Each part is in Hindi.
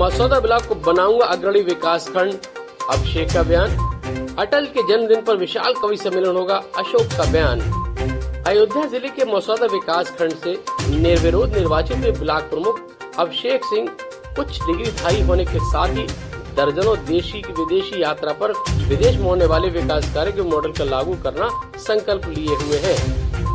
मसौदा ब्लॉक को बनाऊंगा अग्रणी विकास खंड, अभिषेक का बयान। अटल के जन्मदिन पर विशाल कवि सम्मेलन होगा, अशोक का बयान। अयोध्या जिले के मसौदा विकास खंड से निर्विरोध निर्वाचित हुए ब्लॉक प्रमुख अभिषेक सिंह उच्च डिग्रीधारी होने के साथ ही दर्जनों देशी की विदेशी यात्रा पर विदेश में होने वाले विकास कार्य के मॉडल का लागू करना संकल्प लिए हुए हैं।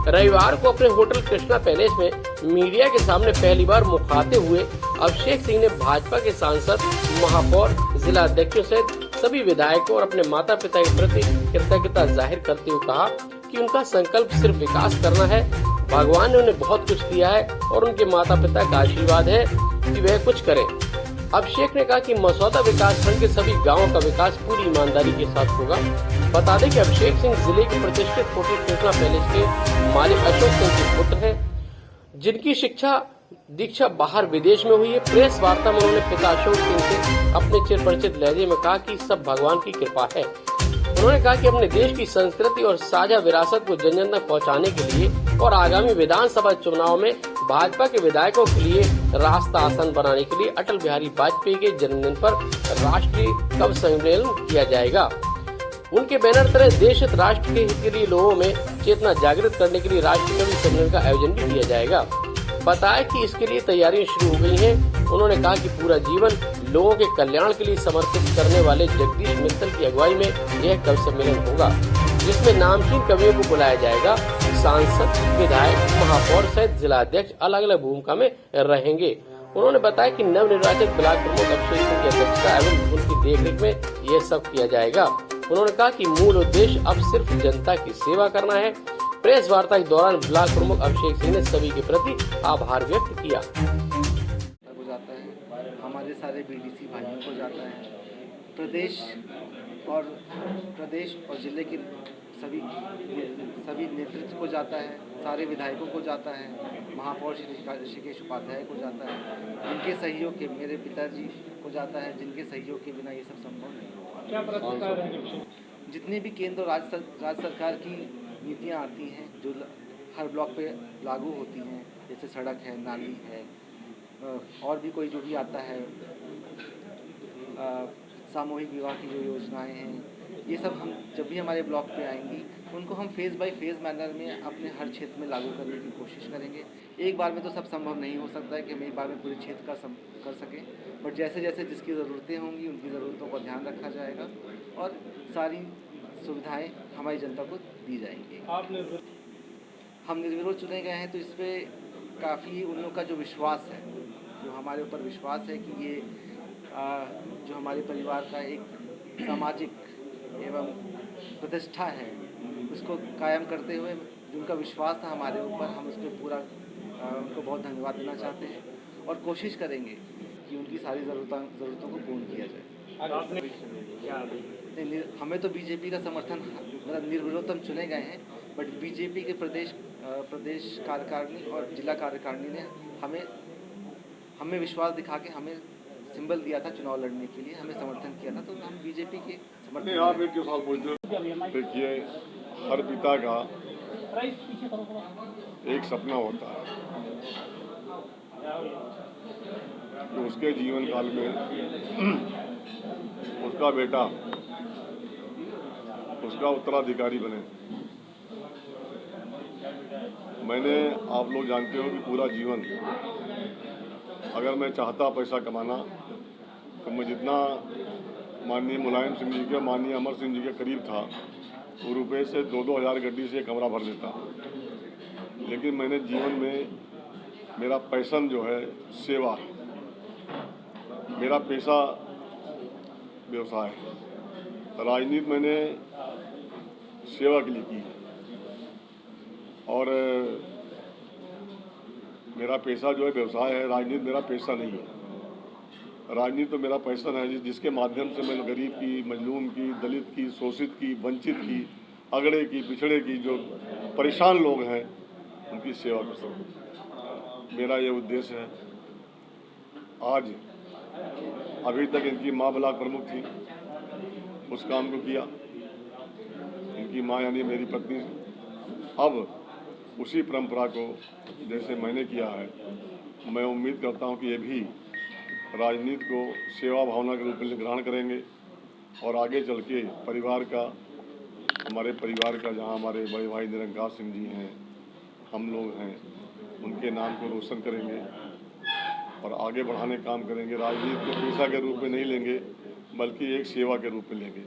रविवार को अपने होटल कृष्णा पैलेस में मीडिया के सामने पहली बार मुखातिब हुए अभिषेक सिंह ने भाजपा के सांसद, महापौर, जिला अध्यक्षों सहित सभी विधायकों और अपने माता पिता के प्रति कृतज्ञता जाहिर करते हुए कहा कि उनका संकल्प सिर्फ विकास करना है। भगवान ने उन्हें बहुत कुछ दिया है और उनके माता पिता का आशीर्वाद है कि वह कुछ करें। अभिषेक ने कहा कि मसौदा विकास खंड के सभी गांवों का विकास पूरी ईमानदारी के साथ होगा। बता दें कि अभिषेक सिंह जिले के प्रतिष्ठित होटल कृष्णा पैलेस के मालिक अशोक सिंह के पुत्र हैं, जिनकी शिक्षा दीक्षा बाहर विदेश में हुई है। प्रेस वार्ता में उन्होंने पिता अशोक सिंह से अपने चिरपरिचित लहजे में कहा कि सब भगवान की कृपा है। उन्होंने कहा कि अपने देश की संस्कृति और साझा विरासत को जन जन तक पहुँचाने के लिए और आगामी विधानसभा चुनाव में भाजपा के विधायकों के लिए रास्ता आसान बनाने के लिए अटल बिहारी वाजपेयी के जन्मदिन पर राष्ट्रीय कवि सम्मेलन किया जाएगा। उनके बैनर तले देश हित राष्ट्र के हित के लिए लोगों में चेतना जागृत करने के लिए राष्ट्रीय कवि सम्मेलन का आयोजन भी किया जाएगा। बताया कि इसके लिए तैयारियां शुरू हो गई हैं। उन्होंने कहा कि पूरा जीवन लोगों के कल्याण के लिए समर्पित करने वाले जगदीश मित्तल की अगुवाई में यह कवि सम्मेलन होगा, जिसमें नामचीन कवियों को बुलाया जाएगा। सांसद, विधायक, महापौर सहित जिला अध्यक्ष अलग अलग भूमिका में रहेंगे। उन्होंने बताया कि नवनिर्वाचित ब्लॉक प्रमुख अभिषेक सिंह की अध्यक्षता एवं उनकी देखरेख में यह सब किया जाएगा। उन्होंने कहा कि मूल उद्देश्य अब सिर्फ जनता की सेवा करना है। प्रेस वार्ता के दौरान ब्लॉक प्रमुख अभिषेक सिंह ने सभी के प्रति आभार व्यक्त किया। जाता है, हमारे सारे बीडीसी भाइयों को जाता है, प्रदेश और जिले के सभी नेतृत्व को जाता है, सारे विधायकों को जाता है, महापौर श्री ऋषिकेश उपाध्याय को जाता है, जिनके सहयोग के मेरे पिताजी को जाता है, जिनके सहयोग के बिना ये सब संभव नहीं होगा। जितनी भी केंद्र और राज्य सरकार की नीतियाँ आती हैं जो हर ब्लॉक पे लागू होती हैं, जैसे सड़क है, नाली है, और भी कोई जो भी आता है, सामूहिक विवाह की जो योजनाएं हैं, ये सब हम जब भी हमारे ब्लॉक पे आएंगी उनको हम फेज़ बाय फेज़ मैनर में अपने हर क्षेत्र में लागू करने की कोशिश करेंगे। एक बार में तो सब संभव नहीं हो सकता है कि हम एक बार में पूरे क्षेत्र का कर सकें, बट जैसे जैसे जिसकी ज़रूरतें होंगी उनकी ज़रूरतों का ध्यान रखा जाएगा और सारी सुविधाएँ हमारी जनता को दी जाएंगी। हम निर्विरोध चुने गए हैं, तो इस पर काफ़ी उन लोगों का जो विश्वास है, जो हमारे ऊपर विश्वास है कि ये जो हमारे परिवार का एक सामाजिक एवं प्रतिष्ठा है, उसको कायम करते हुए जिनका विश्वास था हमारे ऊपर, हम उस पर पूरा उनको बहुत धन्यवाद देना चाहते हैं और कोशिश करेंगे कि उनकी सारी ज़रूरतों को पूर्ण किया जाए। नहीं, हमें तो बीजेपी का समर्थन, मतलब निर्विरोध हम चुने गए हैं, बट बीजेपी के प्रदेश कार्यकारिणी और जिला कार्यकारिणी ने हमें विश्वास दिखा के हमें सिंबल दिया था चुनाव लड़ने के लिए, हमें समर्थन किया था, तो हम बीजेपी के समर्थन। देखिए, हर पिता का एक सपना होता है कि उसके जीवन काल में उसका बेटा उसका उत्तराधिकारी बने। आप लोग जानते हो कि पूरा जीवन अगर मैं चाहता पैसा कमाना तो मैं जितना माननीय मुलायम सिंह जी के, माननीय अमर सिंह जी के करीब था, वो रुपये से 2-2 हज़ार गड्डी से कमरा भर देता। लेकिन मैंने जीवन में, मेरा पैशन जो है सेवा है, मेरा पेशा व्यवसाय है। राजनीति मैंने सेवा के लिए की और मेरा पेशा जो है व्यवसाय है, राजनीति मेरा पेशा नहीं है। राजनीति तो मेरा पैशन है, जिसके माध्यम से मैं गरीब की, मजलूम की, दलित की, शोषित की, वंचित की, अगड़े की, पिछड़े की, जो परेशान लोग हैं उनकी सेवा कर सकूं। मेरा ये उद्देश्य है। आज अभी तक इनकी माँ ब्लॉक प्रमुख थी, उस काम को किया। इनकी माँ यानी मेरी पत्नी, अब उसी परंपरा को जैसे मैंने किया है, मैं उम्मीद करता हूं कि ये भी राजनीति को सेवा भावना के रूप में ग्रहण करेंगे और आगे चल के हमारे परिवार का जहाँ हमारे बड़े भाई निरंकार सिंह जी हैं, हम लोग हैं, उनके नाम को रोशन करेंगे और आगे बढ़ाने काम करेंगे। राजनीति को पेशा के रूप में नहीं लेंगे बल्कि एक सेवा के रूप में लेंगे।